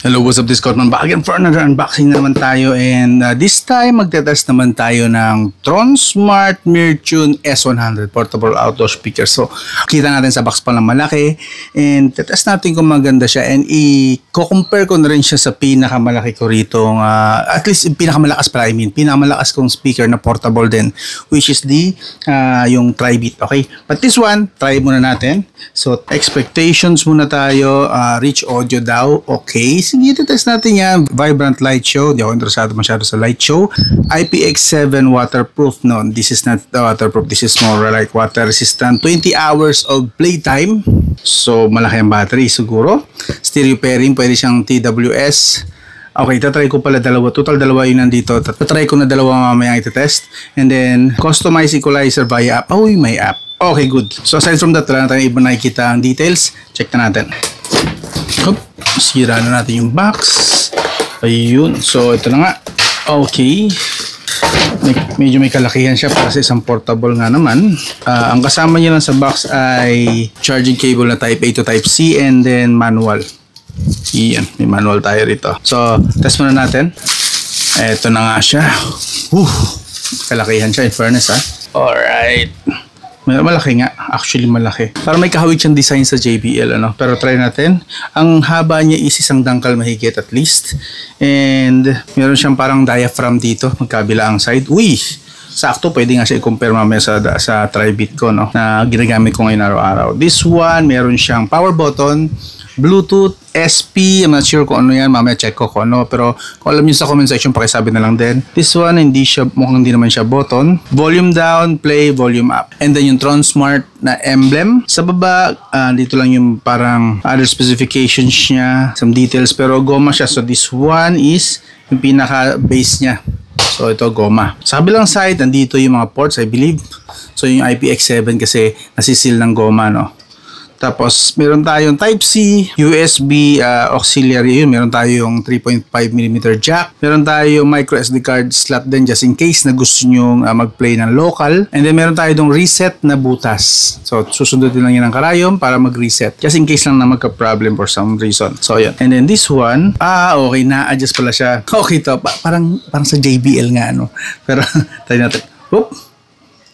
Hello, what's up Discord man? Back again for another unboxing na naman tayo, and this time magte-test naman tayo ng Tronsmart Mertune S100 Portable Outdoor Speaker. So, kita natin sa box pa lang malaki, and test natin kung maganda siya, and i-compare ko na rin siya sa pinakamalaki ko rito, at least pinakamalakas pala, pinakamalakas kong speaker na portable din, which is the yung Tri-Beat. Okay, but this one, try muna natin. So, expectations muna tayo. Rich audio daw. Okay, sige, test natin yan. Vibrant light show. Di ako interesado masyado sa light show. IPX7 waterproof. No, this is not waterproof. This is more like water resistant. 20 hours of playtime. So, malaki ang battery siguro. Stereo pairing. Pwede siyang TWS. Okay, tatry ko pala dalawa. Total dalawa yun nandito. Tatry ko na dalawa mamaya iti-test. And then, customize equalizer via app. Oh, may app. Okay, good. So, aside from that, wala na tayong iba nakikita ang details. Check na natin. Hop, sira na natin yung box. Ayun. So, ito na nga. Okay. Medyo may kalakihan siya para sa isang portable nga naman. Ang kasama niya lang sa box ay charging cable na Type A to Type C and then manual. Iyan, may manual tayo rito. So, test muna natin. Ito na nga siya. Kalakihan siya in fairness, ha. Alright. Malaki nga, actually malaki. Parang may kahawig siyang design sa JBL, ano? Pero try natin. Ang haba niya is isang dangkal mahigit at least. And meron siyang parang diaphragm dito, magkabila ang side. Uy! Sakto, pwede nga siya i-compare mamaya sa Tri-Beat ko, no? Na ginagamit ko ngayon araw-araw. This one, meron siyang power button, Bluetooth, SP, I'm not sure kung ano yan, mamaya check ko kung ano, pero kung alam nyo sa comment section, pakisabi na lang din. This one, mukhang hindi naman siya button. Volume down, play, volume up. And then yung Tronsmart na emblem. Sa baba, dito lang yung parang other specifications niya, some details, pero goma siya. So this one is yung pinaka-base niya. So ito, goma. Sa kabilang side, nandito yung mga ports, I believe. So yung IPX7 kasi nasisil ng goma, no? Tapos, meron tayong Type-C, USB, auxiliary, yun. Meron tayong 3.5mm jack. Meron tayong micro SD card slot din just in case na gusto nyo mag-play ng local. And then, meron tayong reset na butas. So, susundutin lang yan ng karayom para mag-reset. Just in case lang na magka-problem for some reason. So, yun. And then, this one, okay, na-adjust pala siya. Okay to, parang sa JBL nga, ano. Pero, tayo natin. Oop!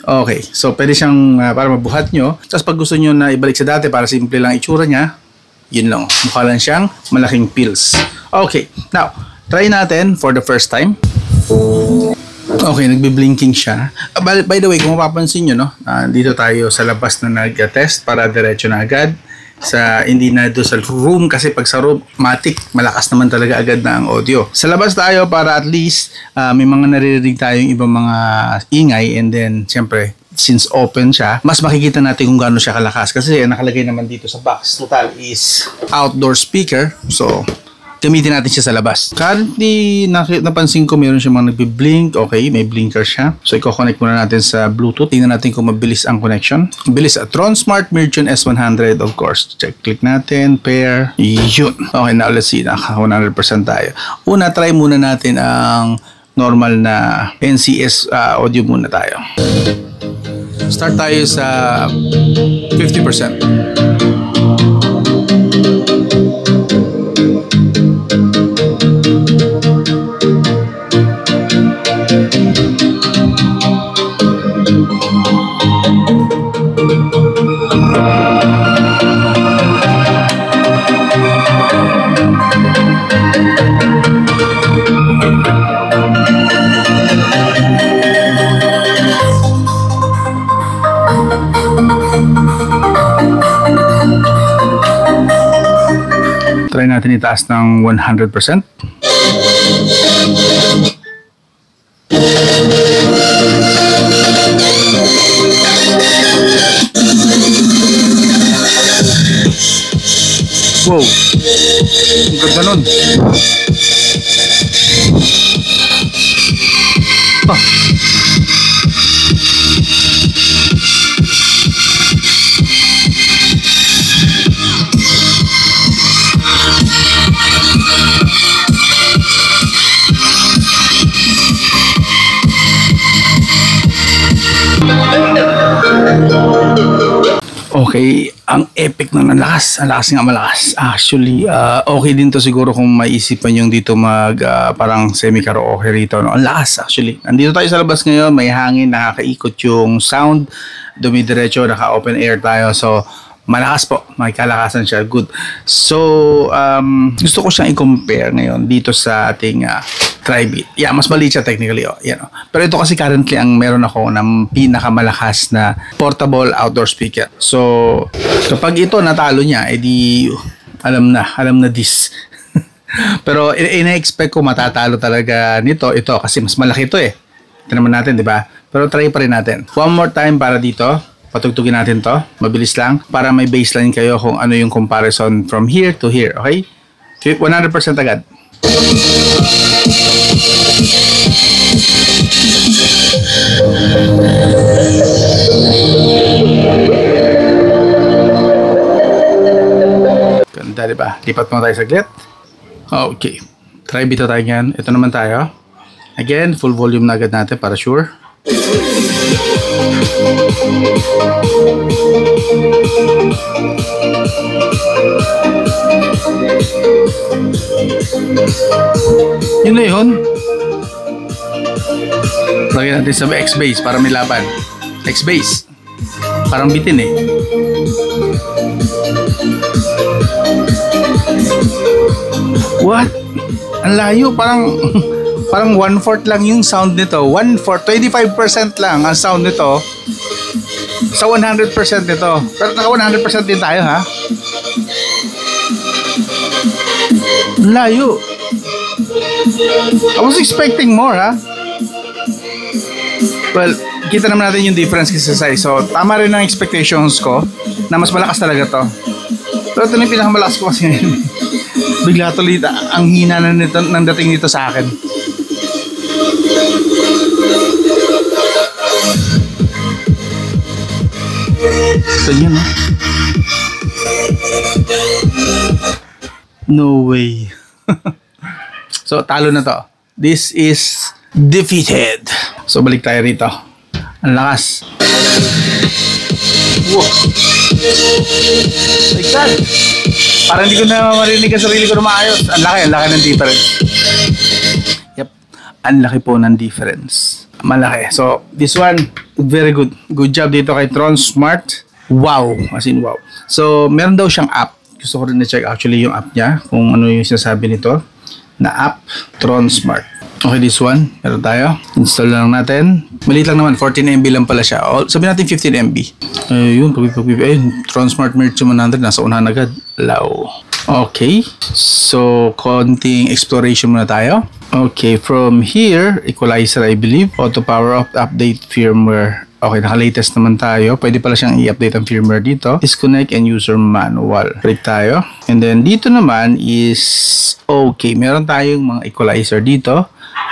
Okay, so pwede siyang para mabuhat nyo. Tapos pag gusto nyo na ibalik sa dati para simple lang itsura niya, yun lang. Mukha lang siyang malaking pills. Okay, now, try natin for the first time. Okay, nagbi-blinking siya. By the way, kung mapapansin nyo, no, dito tayo sa labas na nag-test para diretso na agad. Hindi na doon sa room kasi pag sa room, matik, malakas naman talaga agad na ang audio. Sa labas tayo para at least may mga naririnig tayong ibang mga ingay, and then syempre since open siya, mas makikita natin kung gaano siya kalakas kasi nakalagay naman dito sa box. Total is outdoor speaker, so gamitin natin siya sa labas. Currently, napansin ko meron siya mga nagbi-blink. Okay, may blinker siya. So, i-connect muna natin sa Bluetooth. Tingnan natin kung mabilis ang connection. Bilis. Tronsmart Mertune S100, of course. Click natin. Pair. Yun. Okay, now let's see. Naka 100% tayo. Una, try muna natin ang normal na NCS audio muna tayo. Start tayo sa 50%. Try natin itaas ng 100%. Wow! Ang ganda nun! Okay, ang epic na lakas. Ang lakas nga malakas. Actually, okay din to siguro kung maiisipan yung dito parang semi-karaoke rito. No? Ang lakas actually. Nandito tayo sa labas ngayon, may hangin, nakakaikot yung sound. Dumidiretso, naka-open air tayo. So, malakas po. May kalakasan siya. Good. So, gusto ko siyang i-compare ngayon dito sa ating Tri-Beat. Yeah, mas maliit siya technically. Oh. Yan, oh. Pero ito kasi currently ang meron ako ng pinakamalakas na portable outdoor speaker. So, kapag ito natalo niya, edi alam na this. Pero ina-expect ko matatalo talaga ito kasi mas malaki ito eh. Ito naman natin, di ba? Pero try pa rin natin. One more time para dito. Patugtugin natin to. Mabilis lang. Para may baseline kayo kung ano yung comparison from here to here. Okay? 100% agad. Ganda, diba? Lipat mo tayo saglit. Okay. Try bito tayo yan. Ito naman tayo. Again, full volume na agad natin para sure. Yun na yun. Lagyan natin sa X-Bass para may laban. X-Bass. Parang bitin eh. What? Ang layo. Parang 1/4 lang yung sound nito. 1/4, 25% lang ang sound nito sa 100% nito. Pero naka 100% din tayo, ha? Layo. I was expecting more, ha? Well, kita naman natin yung difference kasi sa size. So, tama rin ang expectations ko na mas malakas talaga to. Pero ito na yung pinakamalakas ko kasi ngayon. Bigla tuloy ang hina na nito, nang dating nito sa akin. Ito yun, no? No way. So, talo na to. This is defeated. So, balik tayo rito. Ang lakas. Wow. My God. Parang hindi ko na marinig ang sarili ko na maayos. Ang laki ng difference. Yep. Ang laki po ng difference. Malaki. So, this one, very good. Good job dito kay Tron Smart. Wow. As in, wow. So, meron daw siyang app. Gusto ko rin na-check actually yung app niya. Kung ano yung sinasabi nito. Na app, Tron Smart. Okay, this one. Meron tayo. Install lang natin. Maliit lang naman. 14 MB lang pala siya. O, sabihin natin 15 MB. Ayun. Tron Smart Merge 100. Nasa unahan agad. Low. Okay. So, konting exploration muna tayo. Okay, from here, equalizer I believe. Auto power up, update firmware. Okay, naka-latest naman tayo. Pwede pala siyang i-update ang firmware dito. Disconnect and user manual. Break tayo. And then dito naman is, okay, meron tayong mga equalizer dito.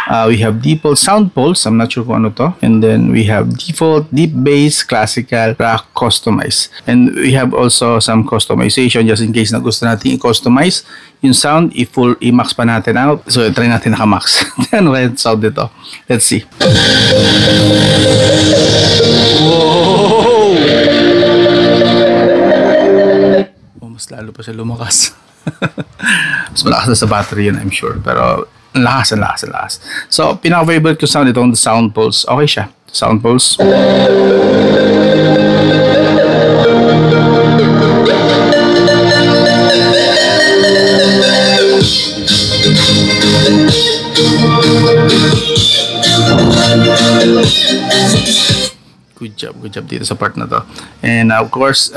We have default sound pulse. I'm not sure kung ano to. And then we have default, deep bass, classical, rock, customize. And we have also some customization just in case na gusto natin i-customize yung sound, i-max pa natin out. So, try natin naka-max. Ano kaya sound dito? Let's see. Whoa! Oh, mas lalo pa siya lumakas. Mas malakas na sa battery yun, I'm sure. Pero, ang lakas. So, pinaka-favorite ko sound itong sound pulse. Okay siya. Sound pulse. Good job dito sa part na to. And of course,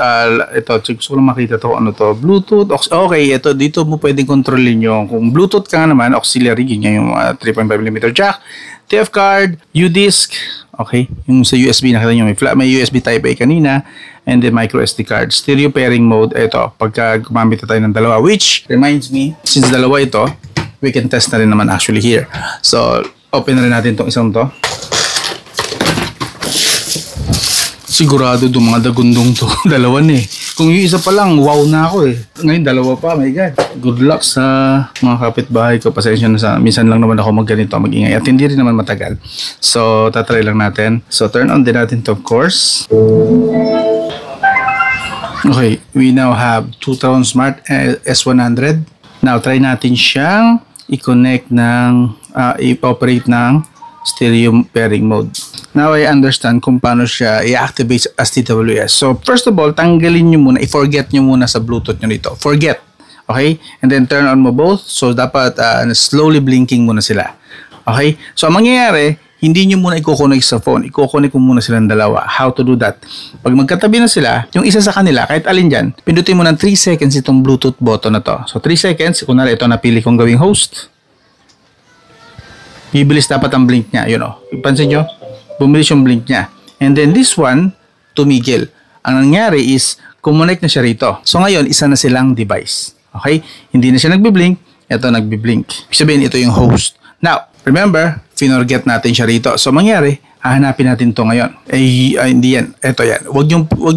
ito, gusto ko lang makita to, ano to, Bluetooth, okay, ito, dito mo pwedeng kontrolin yung, kung Bluetooth ka naman, auxiliary, yun yung 3.5mm jack, TF card, U-disc, okay, yung sa USB, nakita nyo, may USB Type A kanina, and then micro SD card, stereo pairing mode, ito, pagka gumamit na tayo ng dalawa, which reminds me, since dalawa ito, we can test na rin naman actually here. So, open na rin natin itong isang to. Sigurado itong mga dagundong to. Dalawa na eh. Kung yung isa pa lang, wow na ako eh. Ngayon, dalawa pa. My God. Good luck sa mga kapitbahay ko. Pasensya na sa, minsan lang naman ako magganito, mag-ingay. At hindi rin naman matagal. So, tatry lang natin. So, turn on din natin to, of course. Okay, we now have Trutron Smart S100. Now, try natin siyang i-connect ng, i-operate ng stereo pairing mode. Now, I understand kung paano siya i-activate as TWS. So, first of all, tanggalin nyo muna, i-forget nyo muna sa Bluetooth nyo nito. Forget. Okay? And then, turn on mo both. So, dapat slowly blinking muna sila. Okay? So, ang mangyayari, hindi nyo muna i-connect sa phone. I-connect mo muna silang dalawa. How to do that? Pag magkatabi na sila, yung isa sa kanila, kahit alin dyan, pindutin mo ng 3 seconds itong Bluetooth button na to. So, 3 seconds. Kunwari, ito napili kong gawing host. Bibilis dapat ang blink niya. Yun o. Ipansin nyo? Bumilis yung blink niya. And then, this one, tumigil. Ang nangyari is, connect na siya rito. So, ngayon, isa na silang device. Okay? Hindi na siya nagbiblink. Ito, nagbiblink. Ibig sabihin, ito yung host. Now, remember, finorget natin siya rito. So, mangyari, hahanapin natin to ngayon. Hindi yan. Ito yan. Huwag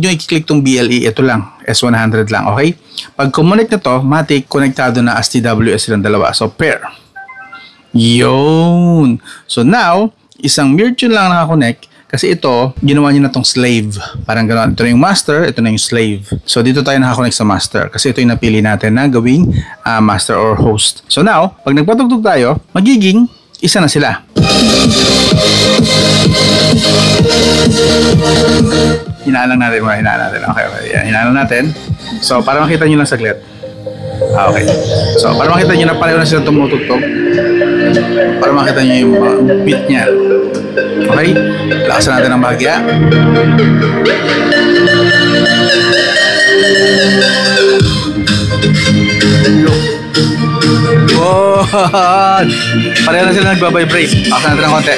nyo i-click tong BLE. Ito lang. S100 lang. Okay? Pag connect na to, matik, konektado na as TWS silang dalawa. So, pair. Yun. So, now, isang virtual lang nakakonect kasi ito, ginawa niya na tong slave. Parang gano'n. Ito na yung master, ito na yung slave. So, dito tayo nakakonect sa master kasi ito yung napili natin na gawing master or host. So, now, pag nagpatugtog tayo, magiging isa na sila. Hinaan lang natin. Okay. Yan, hinaan lang natin. So, para makita nyo lang saglit. Okay. So, para makita nyo na pareho na sila tumutugtog. Para makita nyo yung beat niya. Okay? Lakasan natin ang bahagya. Oh! Pareho na sila nagbabibrate. Lakasan natin ng konti.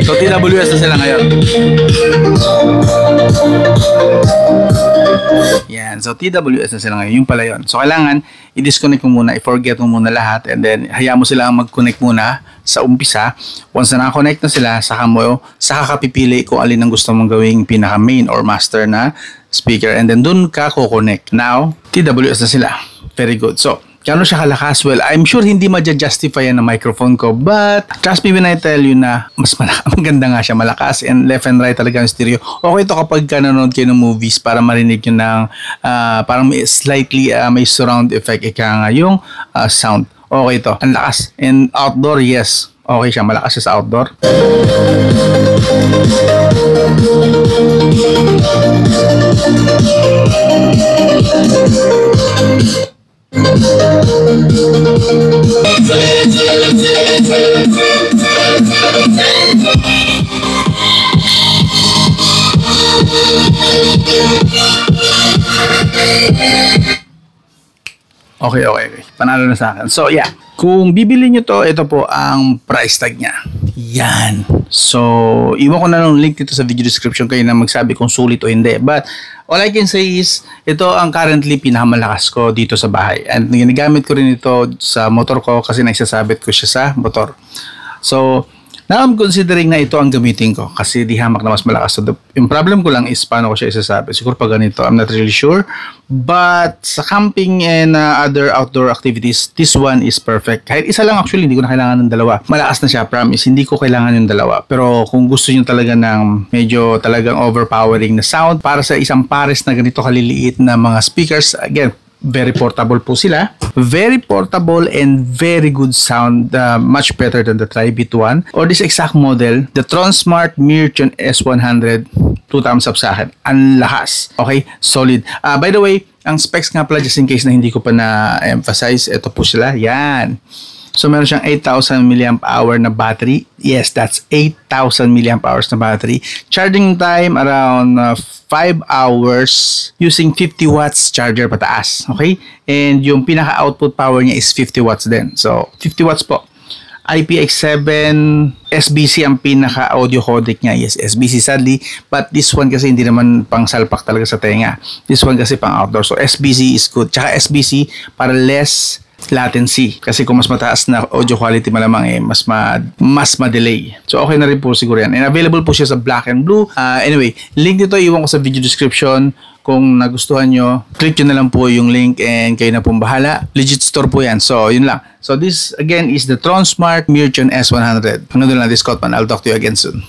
So, TWS na sila ngayon. Yan. So, TWS na sila ngayon. Yung pala yun. So, kailangan i-disconnect mo muna, i-forget mo muna lahat, and then, hayaan mo sila mag-connect muna sa umpisa. Once na naka-connect na sila, saka ka pipili kung alin ang gusto mong gawing pinaka-main or master na speaker, and then dun ka ko-connect. Now, TWS na sila. Very good. So, kano siya kalakas? Well, I'm sure hindi ma-justify yan ng microphone ko, but trust me when I tell you na mas maganda nga siya, malakas, and left and right talaga yung stereo. Okay ito kapag nanonood kayo ng movies para marinig nyo ng parang may slightly may surround effect nga yung sound. Okay ito, ang lakas. And outdoor, yes, okay siya, malakas siya sa outdoor. Okay. Panalo na sa akin. So, yeah. Kung bibili nyo to, ito po ang price tag niya. Yan. So, iwan ko na ng link dito sa video description kayo na magsabi kung sulit o hindi. But, all I can say is, ito ang currently pinakamalakas ko dito sa bahay. And ginagamit ko rin ito sa motor ko kasi naisasabit ko siya sa motor. So, now I'm considering na ito ang gamitin ko kasi di hamak na mas malakas. So, yung problem ko lang is paano ko siya isasabit. Siguro pag ganito, I'm not really sure. But sa camping and other outdoor activities, this one is perfect. Kahit isa lang actually, hindi ko na kailangan ng dalawa. Malakas na siya, promise. Hindi ko kailangan yung dalawa. Pero kung gusto nyo talaga ng medyo talagang overpowering na sound para sa isang pares na ganito kaliliit na mga speakers, again, very portable po sila. Very portable and very good sound. Much better than the Tribit one. Or this exact model, the Tronsmart Mirtune S100. 2 thumbs up sa akin. Ang lakas. Okay? Solid. By the way, ang specs nga pala, just in case na hindi ko pa na-emphasize, ito po sila. Yan. So, meron siyang 8,000 mAh na battery. Yes, that's 8,000 mAh na battery. Charging time around 5 hours using 50 watts charger pataas. Okay? And yung pinaka-output power niya is 50 watts din. So, 50 watts po. IPX7 SBC ang pinaka-audio codec niya. Yes, SBC sadly. But this one kasi hindi naman pang salpak talaga sa tenga. This one kasi pang outdoor. So, SBC is good. Tsaka SBC para less latency. Kasi kung mas mataas na audio quality malamang mas ma-delay. So okay na rin po siguro yan. And available po siya sa black and blue. Anyway, link nito iwan ko sa video description. Kung nagustuhan nyo, click nyo na lang po yung link and kayo na pong bahala. Legit store po yan. So yun lang. So this again is the Tronsmart Mirchion S100. Hanggang doon lang, this Scott man. I'll talk to you again soon.